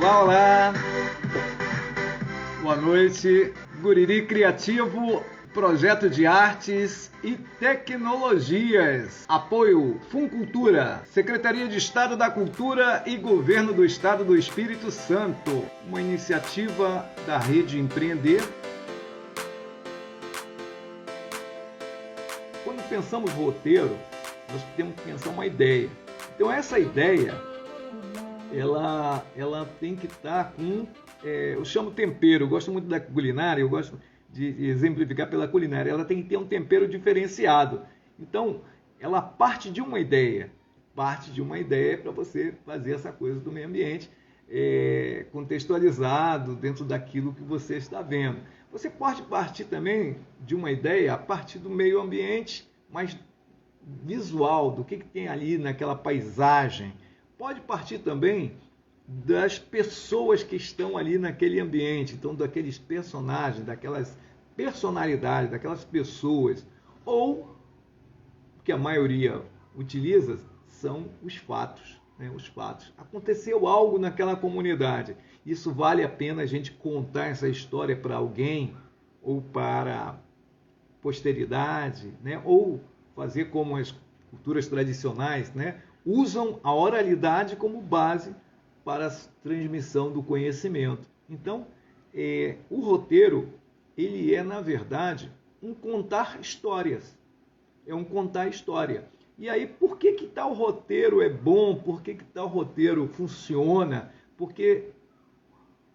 Olá, olá! Boa noite. Guriri Criativo, projeto de artes e tecnologias. Apoio Funcultura, Secretaria de Estado da Cultura e Governo do Estado do Espírito Santo. Uma iniciativa da Rede Empreender. Quando pensamos roteiro, nós temos que pensar uma ideia. Então essa ideia, ela tem que estar com, eu chamo tempero, eu gosto muito da culinária, eu gosto de exemplificar pela culinária, ela tem que ter um tempero diferenciado. Então, ela parte de uma ideia para você fazer essa coisa do meio ambiente, contextualizado dentro daquilo que você está vendo. Você pode partir também de uma ideia a partir do meio ambiente, mais visual, do que tem ali naquela paisagem. Pode partir também das pessoas que estão ali naquele ambiente, então daqueles personagens, daquelas personalidades, daquelas pessoas, ou que a maioria utiliza são os fatos, né? Os fatos. Aconteceu algo naquela comunidade. Isso vale a pena a gente contar essa história para alguém ou para a posteridade, né? Ou fazer como as culturas tradicionais, né? Usam a oralidade como base para a transmissão do conhecimento. Então, o roteiro, ele é, na verdade, um contar histórias. É um contar história. E aí, por que tal roteiro é bom? Por que tal roteiro funciona? Porque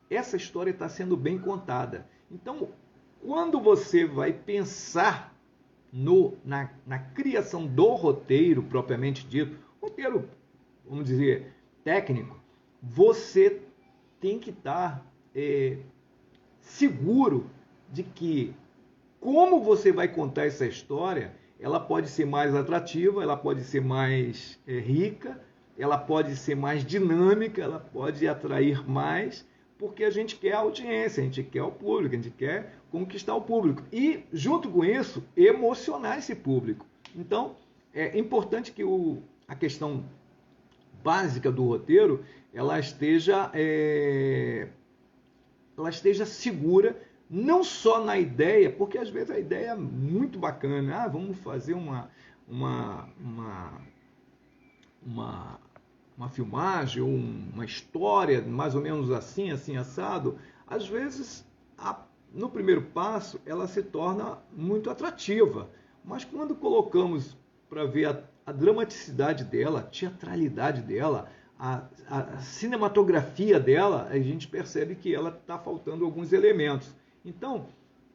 essa história está sendo bem contada. Então, quando você vai pensar na criação do roteiro, propriamente dito, roteiro, vamos dizer, técnico, você tem que estar seguro de que, como você vai contar essa história, ela pode ser mais atrativa, ela pode ser mais rica, ela pode ser mais dinâmica, ela pode atrair mais, porque a gente quer a audiência, a gente quer o público, a gente quer conquistar o público. E, junto com isso, emocionar esse público. Então, é importante que a questão básica do roteiro, ela esteja segura, não só na ideia, porque às vezes a ideia é muito bacana. Vamos fazer uma filmagem, ou uma história mais ou menos assim, assado. Às vezes, no primeiro passo, ela se torna muito atrativa. Mas quando colocamos para ver a dramaticidade dela, a teatralidade dela, a cinematografia dela, a gente percebe que ela está faltando alguns elementos. Então,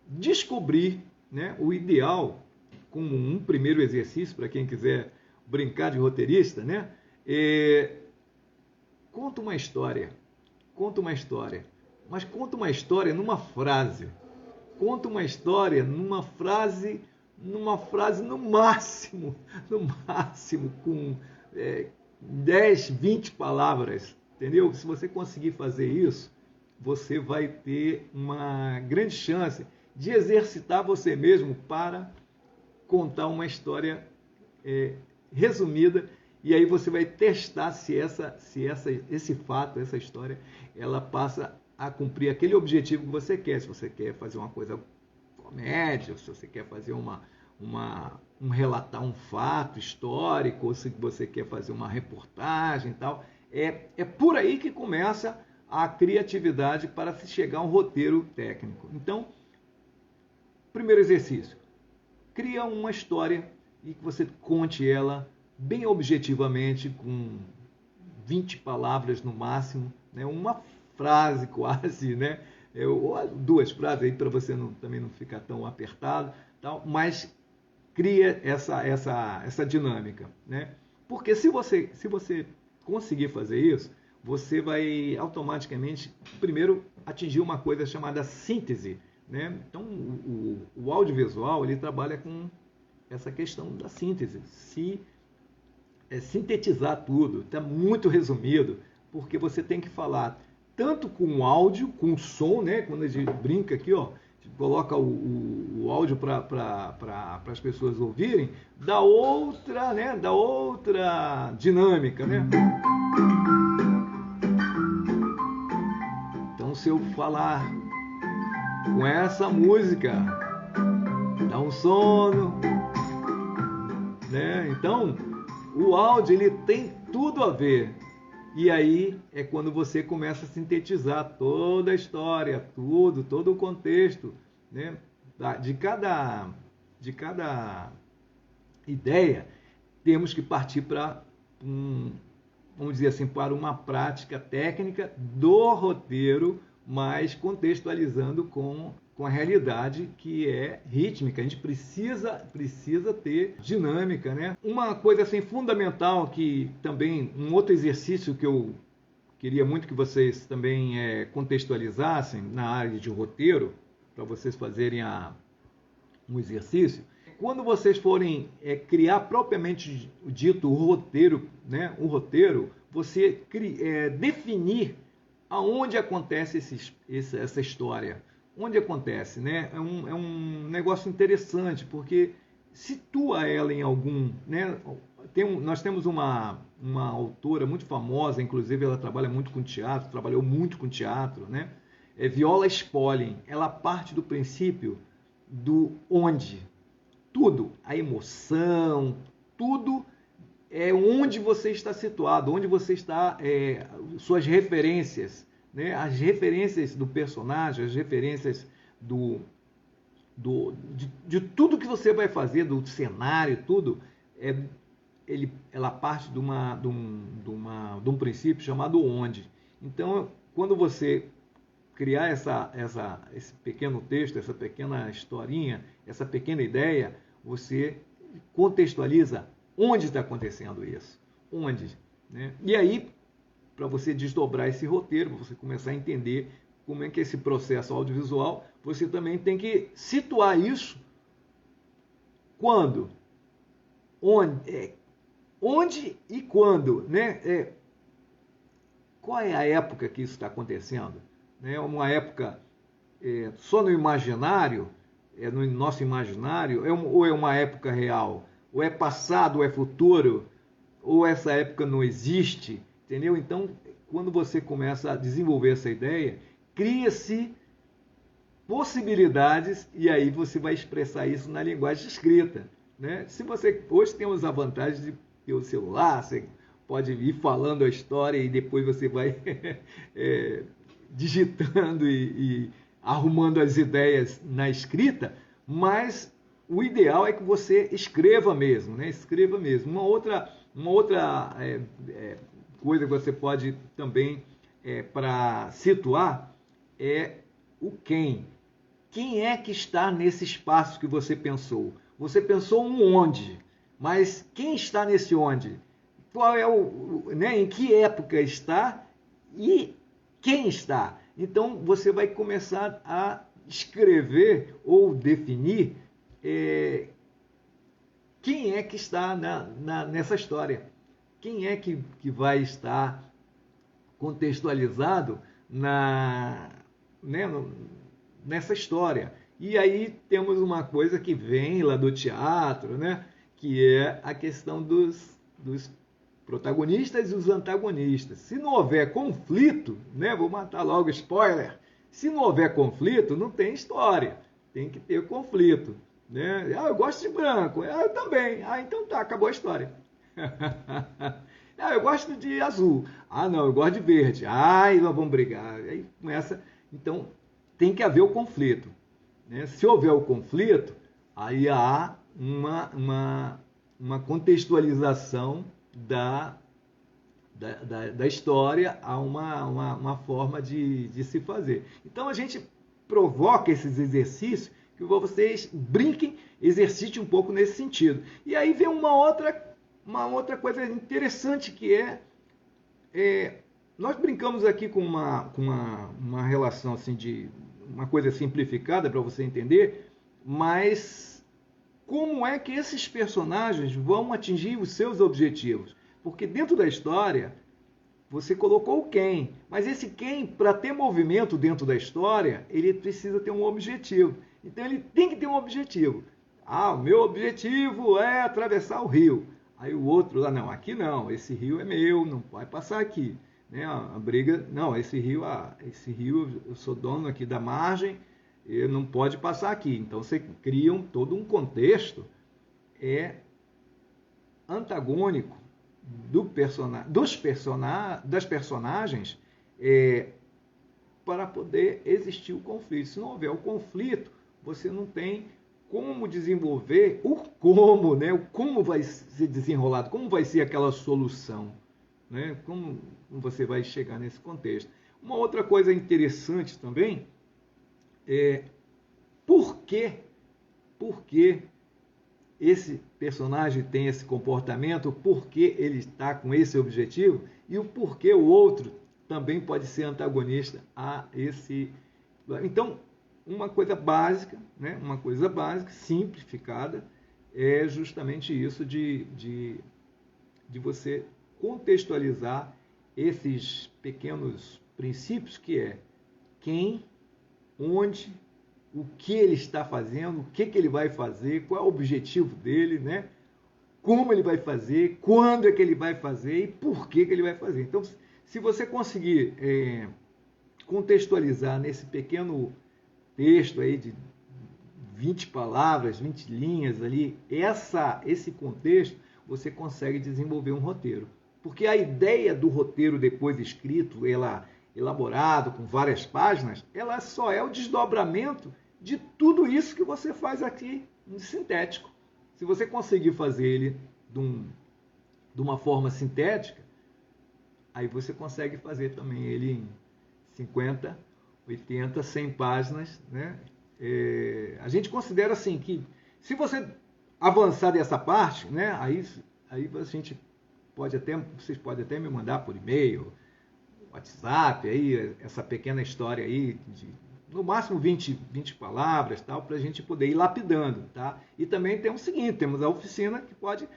descobrir, né, o ideal, como um primeiro exercício, para quem quiser brincar de roteirista, né, conta uma história, mas conta uma história numa frase. Conta uma história numa frase no máximo com 10, 20 palavras, entendeu? Se você conseguir fazer isso, você vai ter uma grande chance de exercitar você mesmo para contar uma história resumida, e aí você vai testar se esse fato, essa história, ela passa a cumprir aquele objetivo que você quer. Se você quer fazer uma coisa comédia, se você quer fazer relatar um fato histórico, ou se você quer fazer uma reportagem e tal, é por aí que começa a criatividade para se chegar a um roteiro técnico. Então, primeiro exercício, cria uma história e que você conte ela bem objetivamente, com 20 palavras no máximo, né? Uma frase quase, né? Ou 2 frases aí para você também não ficar tão apertado, tal, mas cria essa dinâmica, né? Porque se você conseguir fazer isso, você vai automaticamente, primeiro, atingir uma coisa chamada síntese, né? Então, o audiovisual, ele trabalha com essa questão da síntese, sintetizar tudo. Está muito resumido, porque você tem que falar tanto com o áudio, com o som, né? Quando a gente brinca aqui, ó, coloca o áudio para as pessoas ouvirem, da outra dinâmica, né? seu falar. Com essa música, dá um sono, né? Então, o áudio ele tem tudo a ver. E aí é quando você começa a sintetizar toda a história, todo o contexto, né? De cada ideia, temos que partir para vamos dizer assim, para uma prática técnica do roteiro, mas contextualizando com a realidade que é rítmica. A gente precisa ter dinâmica, né? Uma coisa assim fundamental que também, um outro exercício que eu queria muito que vocês também contextualizassem na área de roteiro, para vocês fazerem um exercício. Quando vocês forem criar propriamente dito o roteiro, né? O roteiro, você definir aonde acontece essa história. Onde acontece, né? É um negócio interessante, porque situa ela em algum, né? Nós temos uma autora muito famosa, inclusive ela trabalha muito com teatro, trabalhou muito com teatro, né? Viola Spolin. Ela parte do princípio do onde. Tudo, a emoção, tudo é onde você está situado, onde você está, suas referências, né? As referências do personagem, as referências de tudo que você vai fazer, do cenário, tudo, ela parte de um princípio chamado onde. Então, quando você criar esse pequeno texto, essa pequena historinha, essa pequena ideia, você contextualiza onde está acontecendo isso. Onde, né? E aí, para você desdobrar esse roteiro, para você começar a entender como é que é esse processo audiovisual, você também tem que situar isso quando, onde e quando, né? Qual é a época que isso está acontecendo? É uma época só no imaginário, no nosso imaginário, ou é uma época real? Ou é passado, ou é futuro? Ou essa época não existe? Entendeu? Então, quando você começa a desenvolver essa ideia, cria-se possibilidades e aí você vai expressar isso na linguagem escrita, né? Hoje temos a vantagem de ter o celular, você pode ir falando a história e depois você vai digitando e arrumando as ideias na escrita, mas o ideal é que você escreva mesmo, né? Escreva mesmo. Uma outra coisa que você pode também, para situar, é o quem. Quem é que está nesse espaço que você pensou? Você pensou um onde, mas quem está nesse onde? Qual é né? Em que época está e quem está? Então, você vai começar a escrever ou definir quem é que está nessa história. Quem é que vai estar contextualizado nessa história. E aí temos uma coisa que vem lá do teatro, né? Que é a questão dos protagonistas e os antagonistas. Se não houver conflito, né? Vou matar logo spoiler. Se não houver conflito, não tem história. Tem que ter conflito, né? Eu gosto de branco. Eu também. Então tá, acabou a história. Eu gosto de azul. Não, eu gosto de verde. Nós vamos brigar. Aí começa. Então, tem que haver o conflito, né? Se houver o conflito, aí há uma contextualização da história, há uma forma de se fazer. Então, a gente provoca esses exercícios que vocês brinquem, exercitem um pouco nesse sentido. E aí vem uma outra coisa interessante que nós brincamos aqui com uma relação assim de uma coisa simplificada para você entender, mas como é que esses personagens vão atingir os seus objetivos? Porque dentro da história você colocou o quem, mas esse quem, para ter movimento dentro da história, ele precisa ter um objetivo. Então ele tem que ter um objetivo. O meu objetivo é atravessar o rio. Aí o outro lá, não, aqui não, esse rio é meu, não vai passar aqui. né? A briga, não, esse rio eu sou dono aqui da margem, ele não pode passar aqui. Então você cria todo um contexto antagônico das personagens para poder existir o conflito. Se não houver o conflito, você não tem como desenvolver o como, né? O como vai ser desenrolado, como vai ser aquela solução, né? Como você vai chegar nesse contexto. Uma outra coisa interessante também é por que esse personagem tem esse comportamento, por que ele está com esse objetivo e o porquê o outro também pode ser antagonista a esse. Então, uma coisa básica, né? Uma coisa básica, simplificada, é justamente isso de você contextualizar esses pequenos princípios, que é quem, onde, o que ele está fazendo, o que ele vai fazer, qual é o objetivo dele, né? Como ele vai fazer, quando é que ele vai fazer e por que ele vai fazer. Então, se você conseguir contextualizar nesse pequeno texto aí de 20 palavras, 20 linhas ali, esse contexto, você consegue desenvolver um roteiro. Porque a ideia do roteiro depois escrito, elaborado com várias páginas, ela só é o desdobramento de tudo isso que você faz aqui em sintético. Se você conseguir fazer ele de uma forma sintética, aí você consegue fazer também ele em 50, 80, 100 páginas, né? A gente considera assim que se você avançar dessa parte, né, aí vocês podem até me mandar por e-mail, WhatsApp, aí, essa pequena história aí, no máximo 20 palavras, tal, para a gente poder ir lapidando. Tá? E também temos o seguinte, temos a oficina que pode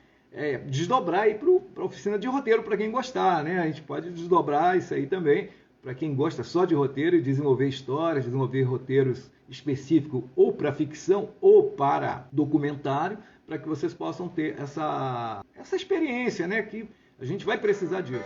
desdobrar para a oficina de roteiro, para quem gostar. Né? A gente pode desdobrar isso aí também, para quem gosta só de roteiro e desenvolver histórias, desenvolver roteiros específicos ou para ficção ou para documentário, para que vocês possam ter essa experiência, né? Que a gente vai precisar disso.